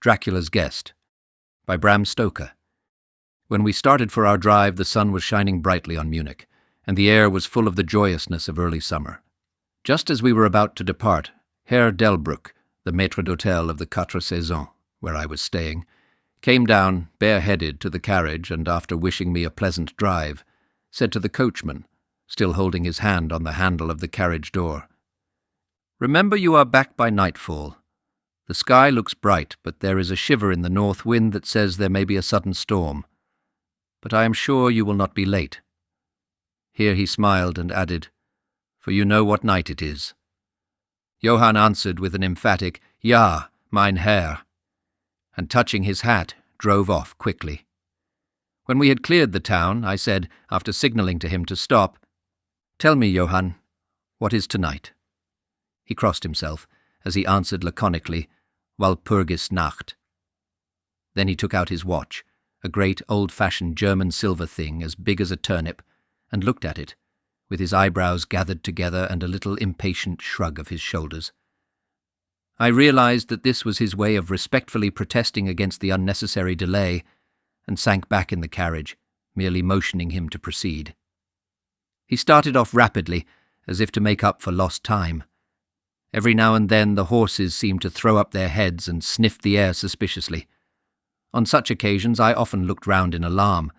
Dracula's Guest, by Bram Stoker. When we started for our drive, the sun was shining brightly on Munich, and the air was full of the joyousness of early summer. Just as we were about to depart, Herr Delbruck, the maître d'hôtel of the Quatre Saisons, where I was staying, came down, bareheaded, to the carriage, and after wishing me a pleasant drive, said to the coachman, still holding his hand on the handle of the carriage door, "Remember, you are back by nightfall. The sky looks bright, but there is a shiver in the north wind that says there may be a sudden storm. But I am sure you will not be late." Here he smiled and added, "For you know what night it is." Johann answered with an emphatic, "Ja, mein Herr," and touching his hat, drove off quickly. When we had cleared the town, I said, after signalling to him to stop, "Tell me, Johann, what is tonight?" He crossed himself, as he answered laconically, "Walpurgis Nacht." Then he took out his watch, a great old-fashioned German silver thing as big as a turnip, and looked at it, with his eyebrows gathered together and a little impatient shrug of his shoulders. I realized that this was his way of respectfully protesting against the unnecessary delay, and sank back in the carriage, merely motioning him to proceed. He started off rapidly, as if to make up for lost time. Every now and then the horses seemed to throw up their heads and sniffed the air suspiciously. On such occasions I often looked round in alarm.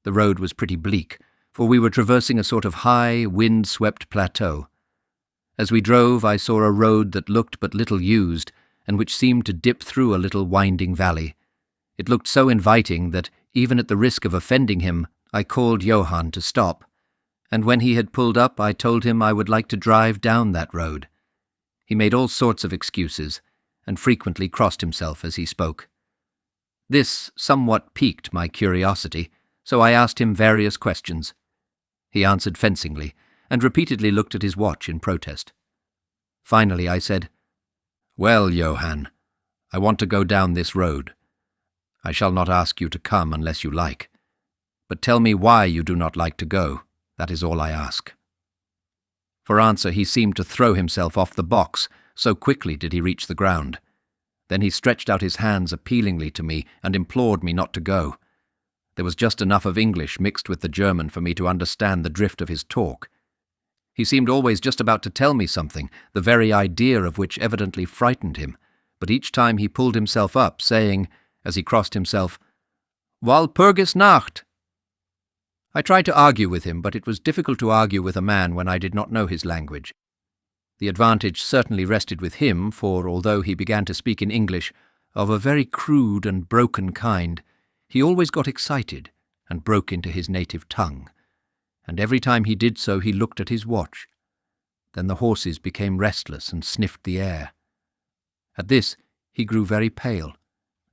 The road was pretty bleak, for we were traversing a sort of high, wind-swept plateau. As we drove, I saw a road that looked but little used, and which seemed to dip through a little winding valley. It looked so inviting that, even at the risk of offending him, I called Johann to stop, and when he had pulled up I told him I would like to drive down that road. He made all sorts of excuses, and frequently crossed himself as he spoke. This somewhat piqued my curiosity, so I asked him various questions. He answered fencingly, and repeatedly looked at his watch in protest. Finally I said, "Well, Johann, I want to go down this road. I shall not ask you to come unless you like. But tell me why you do not like to go. That is all I ask." For answer he seemed to throw himself off the box, so quickly did he reach the ground. Then he stretched out his hands appealingly to me and implored me not to go. There was just enough of English mixed with the German for me to understand the drift of his talk. He seemed always just about to tell me something, the very idea of which evidently frightened him, but each time he pulled himself up, saying, as he crossed himself, "Walpurgis Nacht." I tried to argue with him, but it was difficult to argue with a man when I did not know his language. The advantage certainly rested with him, for although he began to speak in English, of a very crude and broken kind, he always got excited and broke into his native tongue, and every time he did so he looked at his watch. Then the horses became restless and sniffed the air. At this he grew very pale,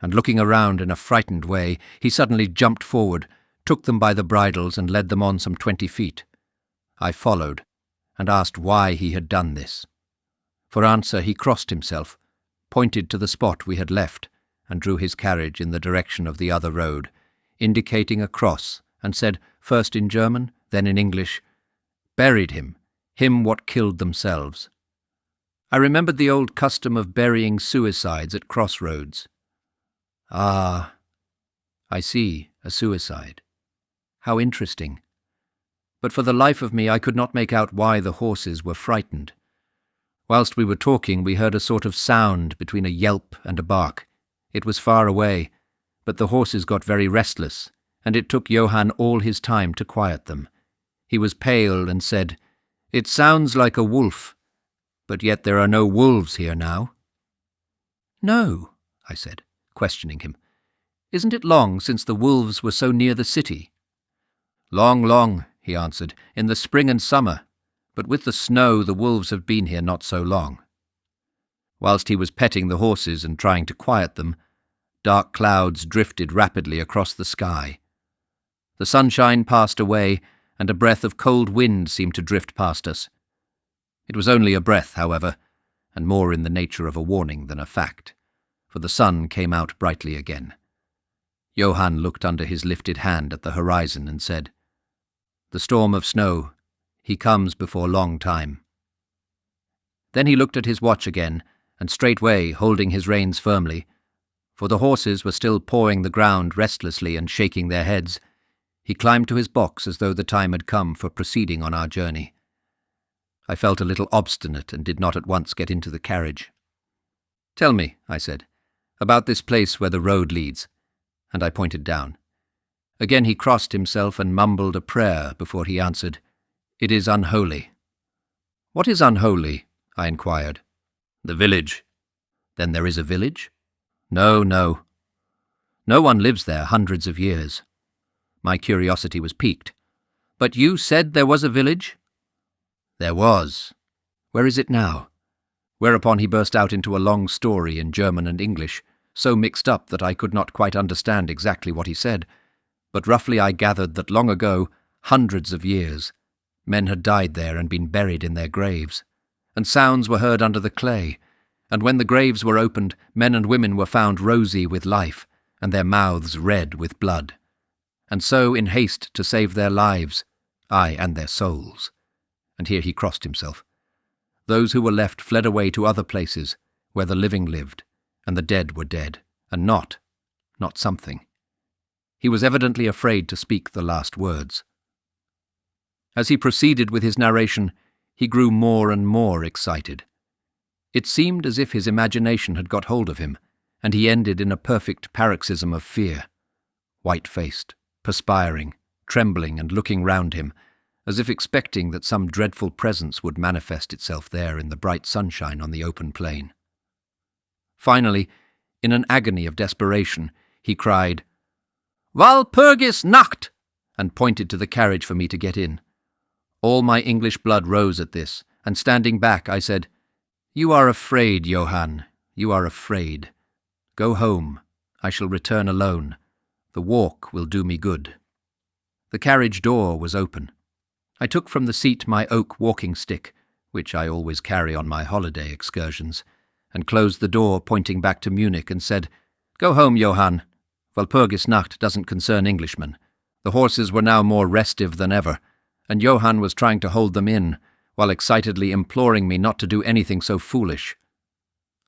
and looking around in a frightened way, he suddenly jumped forward, took them by the bridles and led them on some 20 feet. I followed, and asked why he had done this. For answer he crossed himself, pointed to the spot we had left, and drew his carriage in the direction of the other road, indicating a cross, and said, first in German, then in English, "Buried him what killed themselves." I remembered the old custom of burying suicides at crossroads. Ah, I see, a suicide. How interesting. But for the life of me I could not make out why the horses were frightened. Whilst we were talking we heard a sort of sound between a yelp and a bark. It was far away, but the horses got very restless, and it took Johann all his time to quiet them. He was pale and said, "It sounds like a wolf, but yet there are no wolves here now." "No," I said, questioning him. "Isn't it long since the wolves were so near the city?" "Long, long," he answered, "in the spring and summer, but with the snow the wolves have been here not so long." Whilst he was petting the horses and trying to quiet them, dark clouds drifted rapidly across the sky. The sunshine passed away, and a breath of cold wind seemed to drift past us. It was only a breath, however, and more in the nature of a warning than a fact, for the sun came out brightly again. Johann looked under his lifted hand at the horizon and said, "The storm of snow, he comes before long time." Then he looked at his watch again, and straightway, holding his reins firmly, for the horses were still pawing the ground restlessly and shaking their heads. He climbed to his box as though the time had come for proceeding on our journey. I felt a little obstinate and did not at once get into the carriage. "Tell me," I said, "about this place where the road leads," and I pointed down. Again he crossed himself and mumbled a prayer before he answered, "It is unholy." "What is unholy?" I inquired. "The village." "Then there is a village?" No. No one lives there hundreds of years." My curiosity was piqued. "But you said there was a village?" "There was. Where is it now?" Whereupon he burst out into a long story in German and English, so mixed up that I could not quite understand exactly what he said, but roughly I gathered that long ago, hundreds of years, men had died there and been buried in their graves, and sounds were heard under the clay, and when the graves were opened, men and women were found rosy with life, and their mouths red with blood. And so, in haste to save their lives, aye, and their souls, and here he crossed himself, those who were left fled away to other places, where the living lived, and the dead were dead, and not something. He was evidently afraid to speak the last words. As he proceeded with his narration, he grew more and more excited. It seemed as if his imagination had got hold of him, and he ended in a perfect paroxysm of fear, white-faced, perspiring, trembling and looking round him, as if expecting that some dreadful presence would manifest itself there in the bright sunshine on the open plain. Finally, in an agony of desperation, he cried, "Walpurgis Nacht!" and pointed to the carriage for me to get in. All my English blood rose at this, and standing back I said, "You are afraid, Johann, you are afraid. Go home. I shall return alone. The walk will do me good." The carriage door was open. I took from the seat my oak walking stick, which I always carry on my holiday excursions, and closed the door, pointing back to Munich, and said, "Go home, Johann. Walpurgis Nacht doesn't concern Englishmen." The horses were now more restive than ever, and Johann was trying to hold them in, while excitedly imploring me not to do anything so foolish.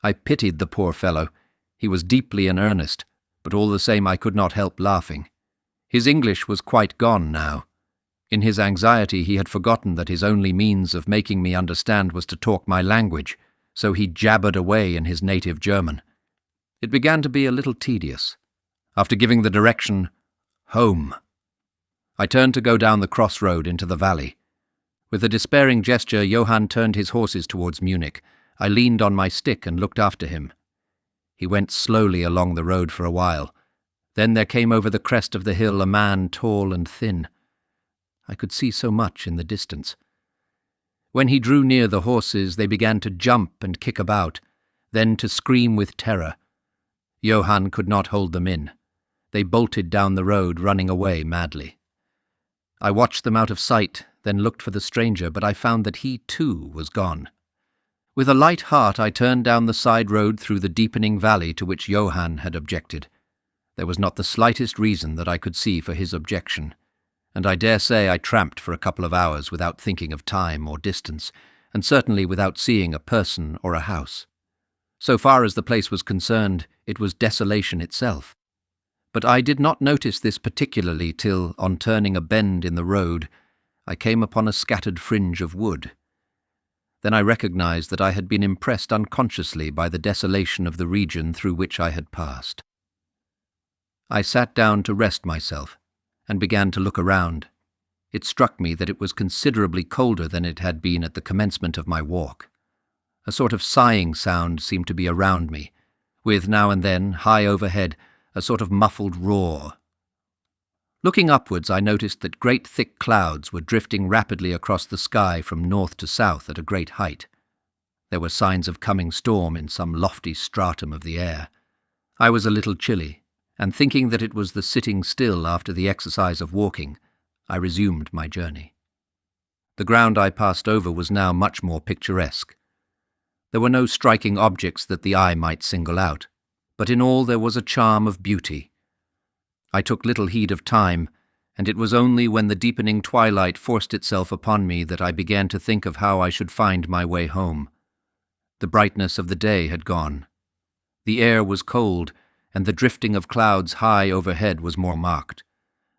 I pitied the poor fellow. He was deeply in earnest, but all the same I could not help laughing. His English was quite gone now. In his anxiety he had forgotten that his only means of making me understand was to talk my language, so he jabbered away in his native German. It began to be a little tedious. After giving the direction, "Home," I turned to go down the crossroad into the valley. With a despairing gesture, Johann turned his horses towards Munich. I leaned on my stick and looked after him. He went slowly along the road for a while. Then there came over the crest of the hill a man tall and thin. I could see so much in the distance. When he drew near the horses, they began to jump and kick about, then to scream with terror. Johann could not hold them in. They bolted down the road, running away madly. I watched them out of sight, then looked for the stranger, but I found that he too was gone. With a light heart I turned down the side road through the deepening valley to which Johann had objected. There was not the slightest reason that I could see for his objection, and I dare say I tramped for a couple of hours without thinking of time or distance, and certainly without seeing a person or a house. So far as the place was concerned, it was desolation itself. But I did not notice this particularly till, on turning a bend in the road, I came upon a scattered fringe of wood. Then I recognized that I had been impressed unconsciously by the desolation of the region through which I had passed. I sat down to rest myself, and began to look around. It struck me that it was considerably colder than it had been at the commencement of my walk. A sort of sighing sound seemed to be around me, with now and then, high overhead, a sort of muffled roar. Looking upwards, I noticed that great thick clouds were drifting rapidly across the sky from north to south at a great height. There were signs of coming storm in some lofty stratum of the air. I was a little chilly, and thinking that it was the sitting still after the exercise of walking, I resumed my journey. The ground I passed over was now much more picturesque. There were no striking objects that the eye might single out, but in all there was a charm of beauty. I took little heed of time, and it was only when the deepening twilight forced itself upon me that I began to think of how I should find my way home. The brightness of the day had gone. The air was cold, and the drifting of clouds high overhead was more marked.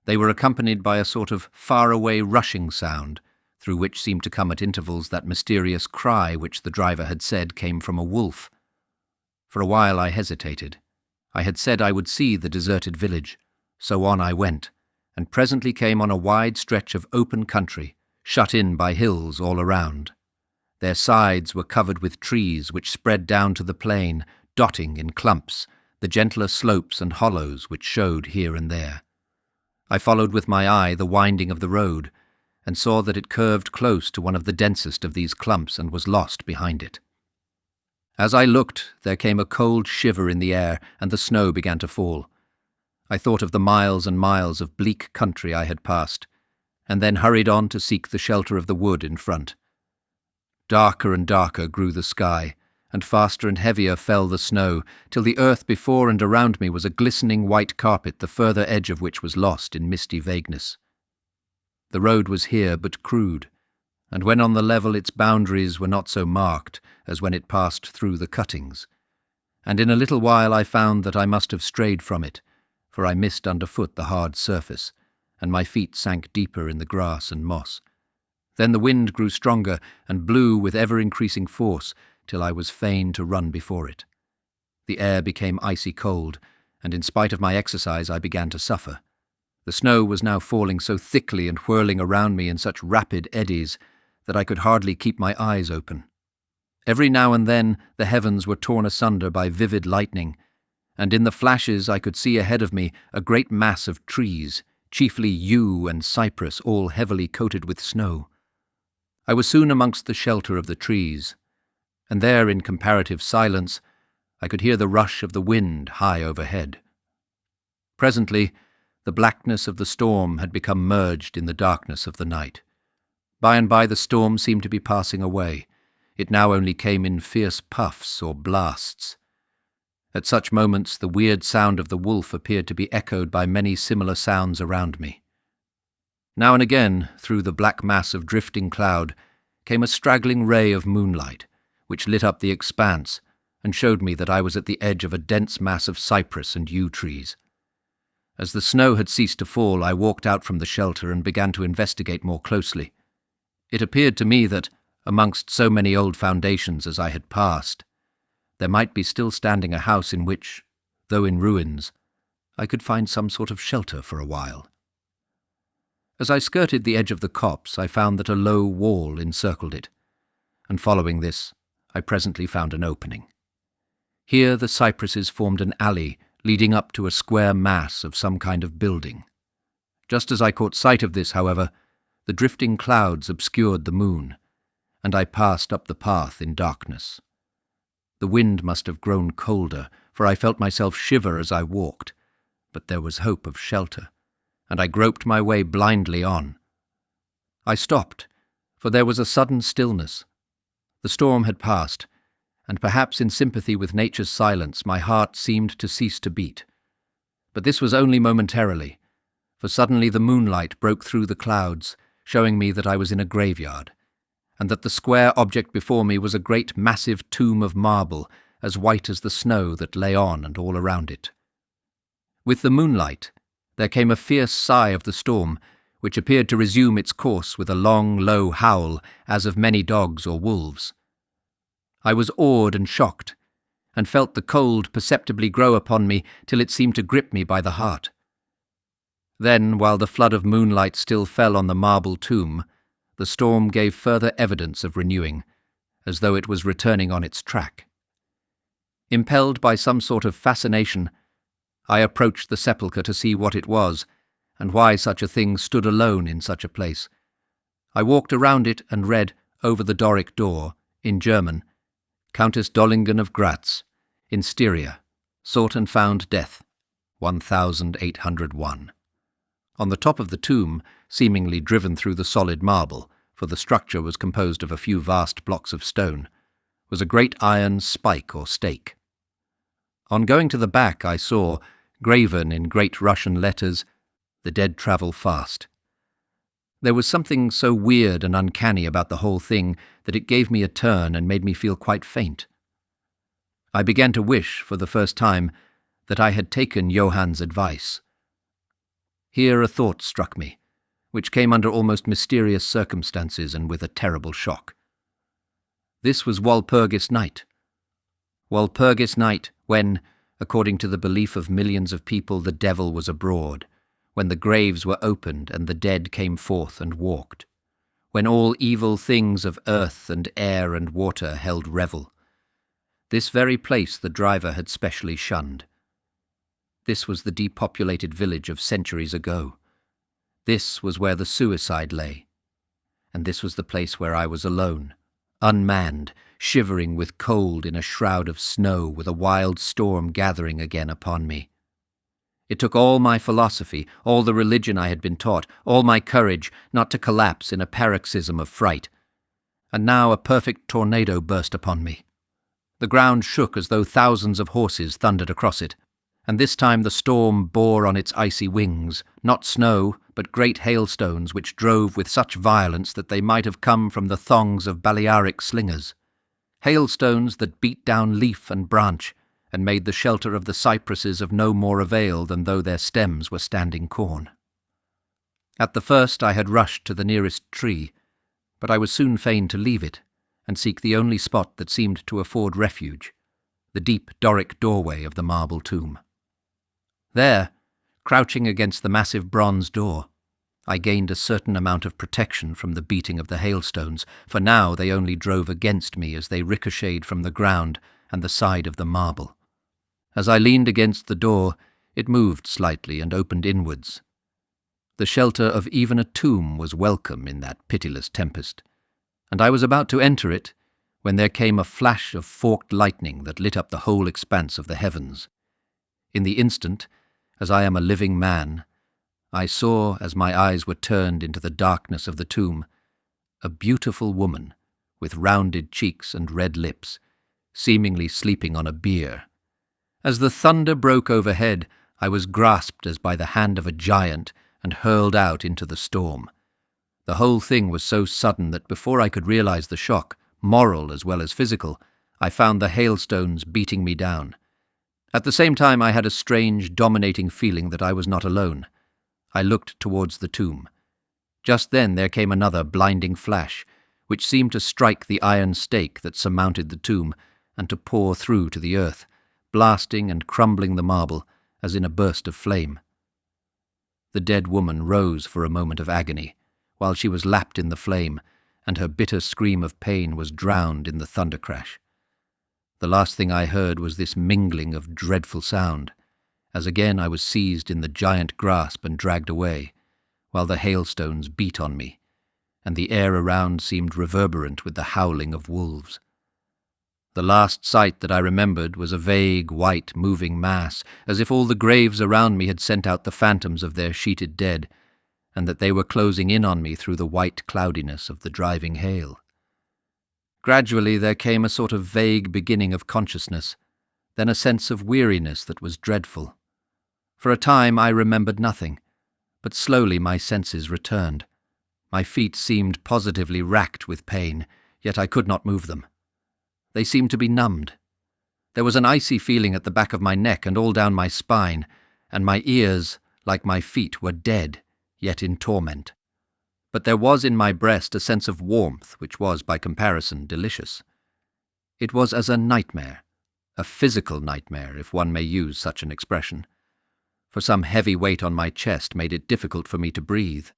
They were accompanied by a sort of far-away rushing sound, through which seemed to come at intervals that mysterious cry which the driver had said came from a wolf. For a while I hesitated. I had said I would see the deserted village, so on I went, and presently came on a wide stretch of open country, shut in by hills all around. Their sides were covered with trees which spread down to the plain, dotting in clumps the gentler slopes and hollows which showed here and there. I followed with my eye the winding of the road, and saw that it curved close to one of the densest of these clumps and was lost behind it. As I looked, there came a cold shiver in the air, and the snow began to fall. I thought of the miles and miles of bleak country I had passed, and then hurried on to seek the shelter of the wood in front. Darker and darker grew the sky, and faster and heavier fell the snow, till the earth before and around me was a glistening white carpet, the further edge of which was lost in misty vagueness. The road was here but crude, and when on the level its boundaries were not so marked as when it passed through the cuttings, and in a little while I found that I must have strayed from it, for I missed underfoot the hard surface, and my feet sank deeper in the grass and moss. Then the wind grew stronger and blew with ever-increasing force, till I was fain to run before it. The air became icy cold, and in spite of my exercise I began to suffer. The snow was now falling so thickly and whirling around me in such rapid eddies that I could hardly keep my eyes open. Every now and then the heavens were torn asunder by vivid lightning, and in the flashes I could see ahead of me a great mass of trees, chiefly yew and cypress, all heavily coated with snow. I was soon amongst the shelter of the trees, and there in comparative silence I could hear the rush of the wind high overhead. Presently the blackness of the storm had become merged in the darkness of the night. By and by the storm seemed to be passing away. It now only came in fierce puffs or blasts. At such moments the weird sound of the wolf appeared to be echoed by many similar sounds around me. Now and again, through the black mass of drifting cloud, came a straggling ray of moonlight, which lit up the expanse and showed me that I was at the edge of a dense mass of cypress and yew trees. As the snow had ceased to fall, I walked out from the shelter and began to investigate more closely. It appeared to me that, amongst so many old foundations as I had passed, there might be still standing a house in which, though in ruins, I could find some sort of shelter for a while. As I skirted the edge of the copse, I found that a low wall encircled it, and following this, I presently found an opening. Here the cypresses formed an alley leading up to a square mass of some kind of building. Just as I caught sight of this, however, the drifting clouds obscured the moon, and I passed up the path in darkness. The wind must have grown colder, for I felt myself shiver as I walked, but there was hope of shelter, and I groped my way blindly on. I stopped, for there was a sudden stillness. The storm had passed, and perhaps in sympathy with nature's silence my heart seemed to cease to beat. But this was only momentarily, for suddenly the moonlight broke through the clouds, showing me that I was in a graveyard, and that the square object before me was a great massive tomb of marble, as white as the snow that lay on and all around it. With the moonlight there came a fierce sigh of the storm, which appeared to resume its course with a long, low howl, as of many dogs or wolves. I was awed and shocked, and felt the cold perceptibly grow upon me till it seemed to grip me by the heart. Then, while the flood of moonlight still fell on the marble tomb, the storm gave further evidence of renewing, as though it was returning on its track. Impelled by some sort of fascination, I approached the sepulchre to see what it was, and why such a thing stood alone in such a place. I walked around it and read, over the Doric door, in German, Countess Dollingen of Gratz, in Styria, sought and found death, 1801. On the top of the tomb, seemingly driven through the solid marble, for the structure was composed of a few vast blocks of stone, was a great iron spike or stake. On going to the back I saw, graven in great Russian letters, "The dead travel fast." There was something so weird and uncanny about the whole thing that it gave me a turn and made me feel quite faint. I began to wish, for the first time, that I had taken Johann's advice. Here a thought struck me, which came under almost mysterious circumstances and with a terrible shock. This was Walpurgis Night. Walpurgis Night, when, according to the belief of millions of people, the devil was abroad, when the graves were opened and the dead came forth and walked, when all evil things of earth and air and water held revel. This very place the driver had specially shunned. This was the depopulated village of centuries ago. This was where the suicide lay. And this was the place where I was alone, unmanned, shivering with cold in a shroud of snow, with a wild storm gathering again upon me. It took all my philosophy, all the religion I had been taught, all my courage, not to collapse in a paroxysm of fright. And now a perfect tornado burst upon me. The ground shook as though thousands of horses thundered across it, and this time the storm bore on its icy wings, not snow, but great hailstones which drove with such violence that they might have come from the thongs of Balearic slingers. Hailstones that beat down leaf and branch, and made the shelter of the cypresses of no more avail than though their stems were standing corn. At the first I had rushed to the nearest tree, but I was soon fain to leave it, and seek the only spot that seemed to afford refuge, the deep Doric doorway of the marble tomb. There, crouching against the massive bronze door, I gained a certain amount of protection from the beating of the hailstones, for now they only drove against me as they ricocheted from the ground and the side of the marble. As I leaned against the door, it moved slightly and opened inwards. The shelter of even a tomb was welcome in that pitiless tempest, and I was about to enter it when there came a flash of forked lightning that lit up the whole expanse of the heavens. In the instant, as I am a living man, I saw, as my eyes were turned into the darkness of the tomb, a beautiful woman with rounded cheeks and red lips, seemingly sleeping on a bier. As the thunder broke overhead, I was grasped as by the hand of a giant and hurled out into the storm. The whole thing was so sudden that before I could realize the shock, moral as well as physical, I found the hailstones beating me down. At the same time I had a strange, dominating feeling that I was not alone. I looked towards the tomb. Just then there came another blinding flash, which seemed to strike the iron stake that surmounted the tomb and to pour through to the earth, blasting and crumbling the marble as in a burst of flame. The dead woman rose for a moment of agony, while she was lapped in the flame, and her bitter scream of pain was drowned in the thunder crash. The last thing I heard was this mingling of dreadful sound, as again I was seized in the giant grasp and dragged away, while the hailstones beat on me, and the air around seemed reverberant with the howling of wolves. The last sight that I remembered was a vague, white, moving mass, as if all the graves around me had sent out the phantoms of their sheeted dead, and that they were closing in on me through the white cloudiness of the driving hail. Gradually there came a sort of vague beginning of consciousness, then a sense of weariness that was dreadful. For a time I remembered nothing, but slowly my senses returned. My feet seemed positively racked with pain, yet I could not move them. They seemed to be numbed. There was an icy feeling at the back of my neck and all down my spine, and my ears, like my feet, were dead, yet in torment. But there was in my breast a sense of warmth which was, by comparison, delicious. It was as a nightmare, a physical nightmare, if one may use such an expression, for some heavy weight on my chest made it difficult for me to breathe.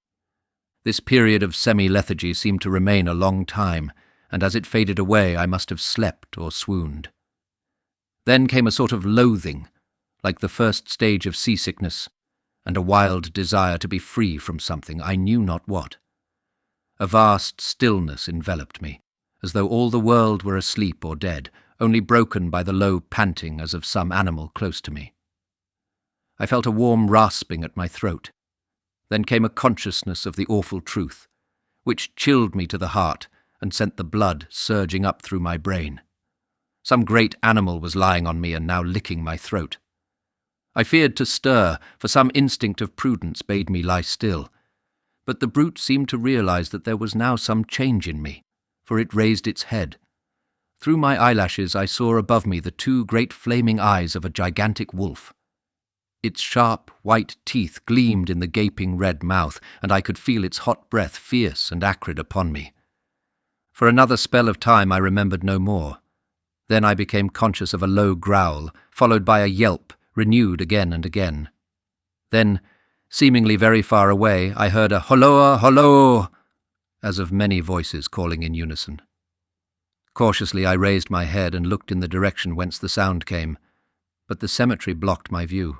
This period of semi-lethargy seemed to remain a long time, and as it faded away I must have slept or swooned. Then came a sort of loathing, like the first stage of seasickness, and a wild desire to be free from something, I knew not what. A vast stillness enveloped me, as though all the world were asleep or dead, only broken by the low panting as of some animal close to me. I felt a warm rasping at my throat. Then came a consciousness of the awful truth, which chilled me to the heart and sent the blood surging up through my brain. Some great animal was lying on me and now licking my throat. I feared to stir, for some instinct of prudence bade me lie still. But the brute seemed to realize that there was now some change in me, for it raised its head. Through my eyelashes I saw above me the two great flaming eyes of a gigantic wolf. Its sharp, white teeth gleamed in the gaping red mouth, and I could feel its hot breath fierce and acrid upon me. For another spell of time I remembered no more. Then I became conscious of a low growl, followed by a yelp, renewed again and again. Then, seemingly very far away, I heard a holloa, holloa, as of many voices calling in unison. Cautiously I raised my head and looked in the direction whence the sound came, but the cemetery blocked my view.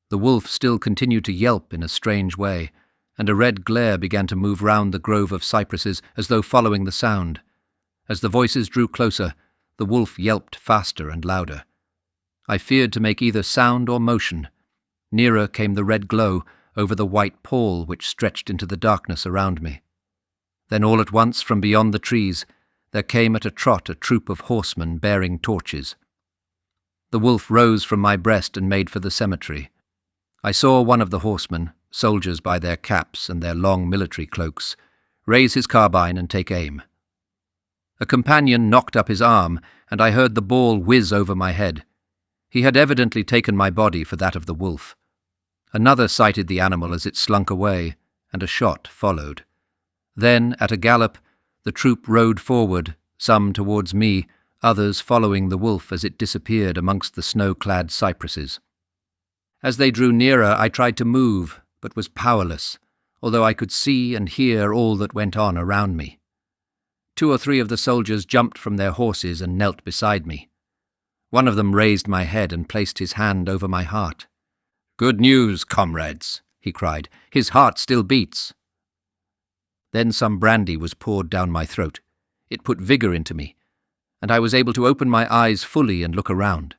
The wolf still continued to yelp in a strange way, and a red glare began to move round the grove of cypresses as though following the sound. As the voices drew closer, the wolf yelped faster and louder. I feared to make either sound or motion. Nearer came the red glow over the white pall which stretched into the darkness around me. Then all at once, from beyond the trees, there came at a trot a troop of horsemen bearing torches. The wolf rose from my breast and made for the cemetery. I saw one of the horsemen, soldiers by their caps and their long military cloaks, raise his carbine and take aim. A companion knocked up his arm, and I heard the ball whiz over my head. He had evidently taken my body for that of the wolf. Another sighted the animal as it slunk away, and a shot followed. Then, at a gallop, the troop rode forward, some towards me, others following the wolf as it disappeared amongst the snow-clad cypresses. As they drew nearer, I tried to move, but was powerless, although I could see and hear all that went on around me. 2 or 3 of the soldiers jumped from their horses and knelt beside me. One of them raised my head and placed his hand over my heart. "Good news, comrades," he cried. "His heart still beats." Then some brandy was poured down my throat. It put vigour into me, and I was able to open my eyes fully and look around.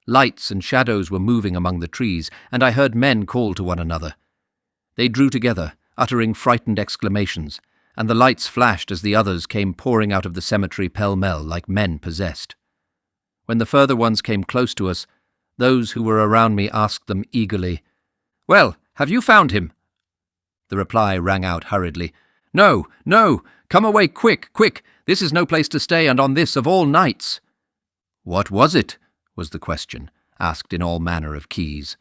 Lights and shadows were moving among the trees, and I heard men call to one another. They drew together, uttering frightened exclamations, and the lights flashed as the others came pouring out of the cemetery pell-mell like men possessed. When the further ones came close to us, those who were around me asked them eagerly, "Well, have you found him?" The reply rang out hurriedly, "No, no! Come away quick, quick! This is no place to stay, and on this of all nights!" "What was it?" was the question, asked in all manner of keys.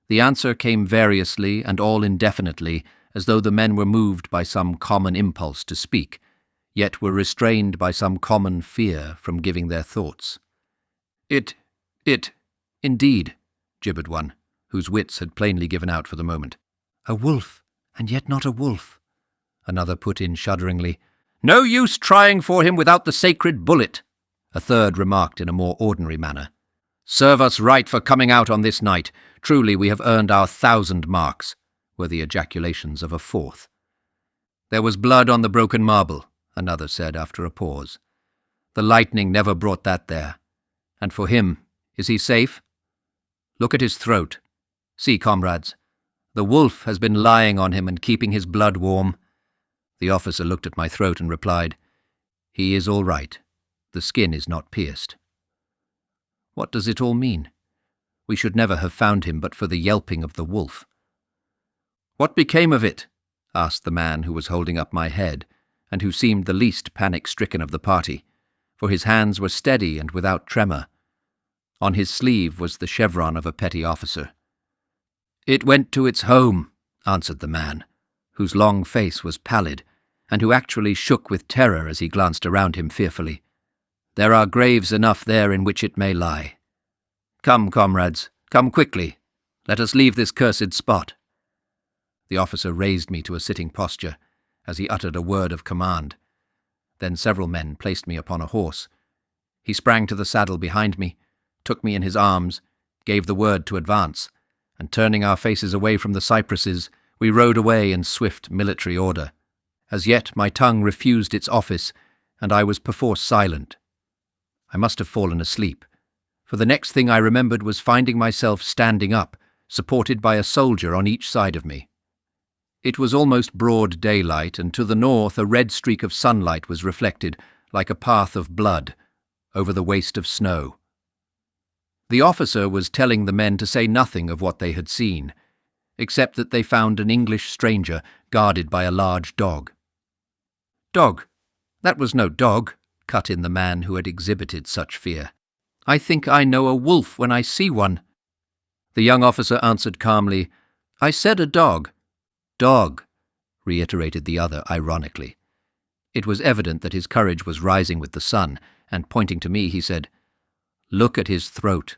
The answer came variously and all indefinitely, as though the men were moved by some common impulse to speak, yet were restrained by some common fear from giving their thoughts. Indeed, gibbered one, whose wits had plainly given out for the moment. "A wolf, and yet not a wolf," another put in shudderingly. "No use trying for him without the sacred bullet," a third remarked in a more ordinary manner. "Serve us right for coming out on this night. Truly we have earned our 1,000 marks," were the ejaculations of a fourth. "There was blood on the broken marble," another said after a pause. "The lightning never brought that there. And for him, is he safe? Look at his throat. See, comrades, the wolf has been lying on him and keeping his blood warm." The officer looked at my throat and replied, "He is all right. The skin is not pierced." What does it all mean? We should never have found him but for the yelping of the wolf. "What became of it?" asked the man who was holding up my head, and who seemed the least panic-stricken of the party, for his hands were steady and without tremor. On his sleeve was the chevron of a petty officer. "It went to its home," answered the man, whose long face was pallid, and who actually shook with terror as he glanced around him fearfully. "There are graves enough there in which it may lie. Come, comrades, come quickly. Let us leave this cursed spot." The officer raised me to a sitting posture, as he uttered a word of command. Then several men placed me upon a horse. He sprang to the saddle behind me, took me in his arms, gave the word to advance, and turning our faces away from the cypresses, we rode away in swift military order. As yet my tongue refused its office, and I was perforce silent. I must have fallen asleep, for the next thing I remembered was finding myself standing up, supported by a soldier on each side of me. It was almost broad daylight, and to the north a red streak of sunlight was reflected, like a path of blood, over the waste of snow. The officer was telling the men to say nothing of what they had seen, except that they found an English stranger guarded by a large dog. "Dog? That was no dog," cut in the man who had exhibited such fear. "I think I know a wolf when I see one." The young officer answered calmly, "I said a dog." "Dog," reiterated the other ironically. It was evident that his courage was rising with the sun, and pointing to me, he said, "Look at his throat."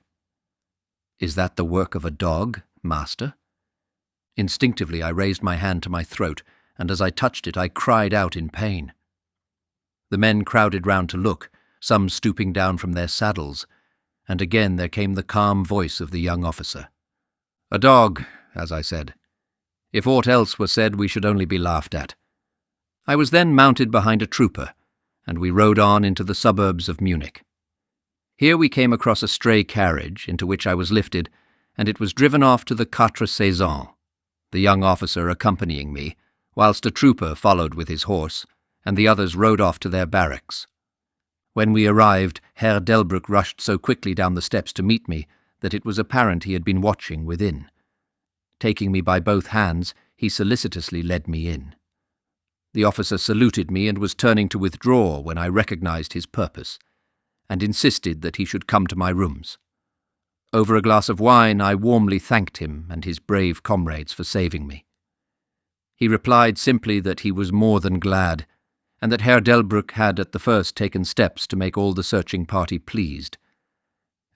"Is that the work of a dog, master?" Instinctively I raised my hand to my throat, and as I touched it I cried out in pain. The men crowded round to look, some stooping down from their saddles, and again there came the calm voice of the young officer. "A dog," as I said. If aught else were said, we should only be laughed at. I was then mounted behind a trooper, and we rode on into the suburbs of Munich. Here we came across a stray carriage, into which I was lifted, and it was driven off to the Quatre Saisons, the young officer accompanying me, whilst a trooper followed with his horse, and the others rode off to their barracks. When we arrived, Herr Delbrück rushed so quickly down the steps to meet me that it was apparent he had been watching within. Taking me by both hands, he solicitously led me in. The officer saluted me and was turning to withdraw when I recognized his purpose, and insisted that he should come to my rooms. Over a glass of wine I warmly thanked him and his brave comrades for saving me. He replied simply that he was more than glad, and that Herr Delbrück had at the first taken steps to make all the searching party pleased,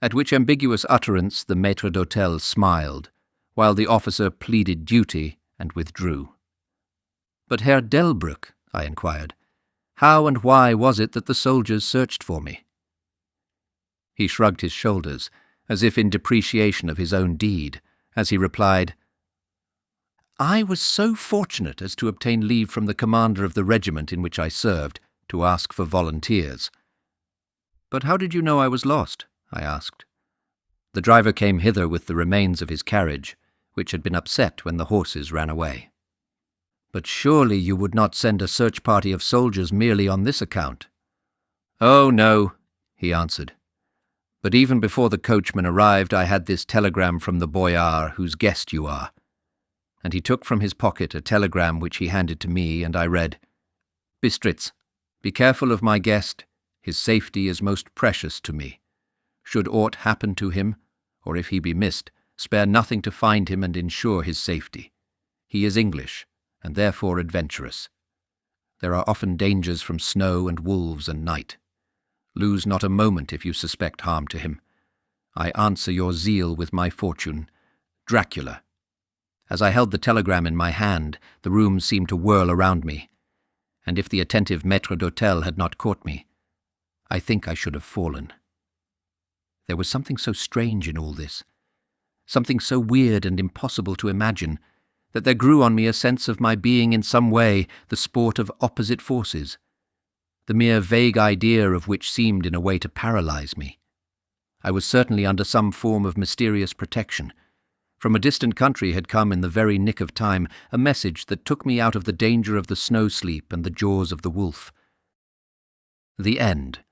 at which ambiguous utterance the maître d'hôtel smiled, while the officer pleaded duty and withdrew. "But Herr Delbrück," I inquired, "how and why was it that the soldiers searched for me?" He shrugged his shoulders, as if in depreciation of his own deed, as he replied, "I was so fortunate as to obtain leave from the commander of the regiment in which I served to ask for volunteers." "But how did you know I was lost?" I asked. "The driver came hither with the remains of his carriage, which had been upset when the horses ran away." "But surely you would not send a search party of soldiers merely on this account?" "Oh, no," he answered. "But even before the coachman arrived I had this telegram from the boyar whose guest you are." And he took from his pocket a telegram which he handed to me, and I read, "Bistritz, be careful of my guest. His safety is most precious to me. Should aught happen to him, or if he be missed, spare nothing to find him and ensure his safety. He is English, and therefore adventurous. There are often dangers from snow and wolves and night. Lose not a moment if you suspect harm to him. I answer your zeal with my fortune. Dracula." As I held the telegram in my hand, the room seemed to whirl around me, and if the attentive maître d'hôtel had not caught me, I think I should have fallen. There was something so strange in all this, something so weird and impossible to imagine, that there grew on me a sense of my being in some way the sport of opposite forces, the mere vague idea of which seemed in a way to paralyze me. I was certainly under some form of mysterious protection. From a distant country had come in the very nick of time a message that took me out of the danger of the snow sleep and the jaws of the wolf. The End.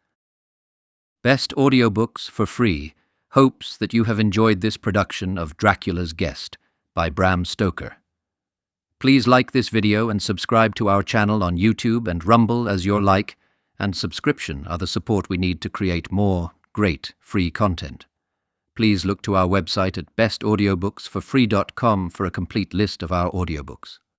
Best Audiobooks for Free hopes that you have enjoyed this production of Dracula's Guest by Bram Stoker. Please like this video and subscribe to our channel on YouTube and Rumble, as your like and subscription are the support we need to create more great free content. Please look to our website at bestaudiobooksforfree.com for a complete list of our audiobooks.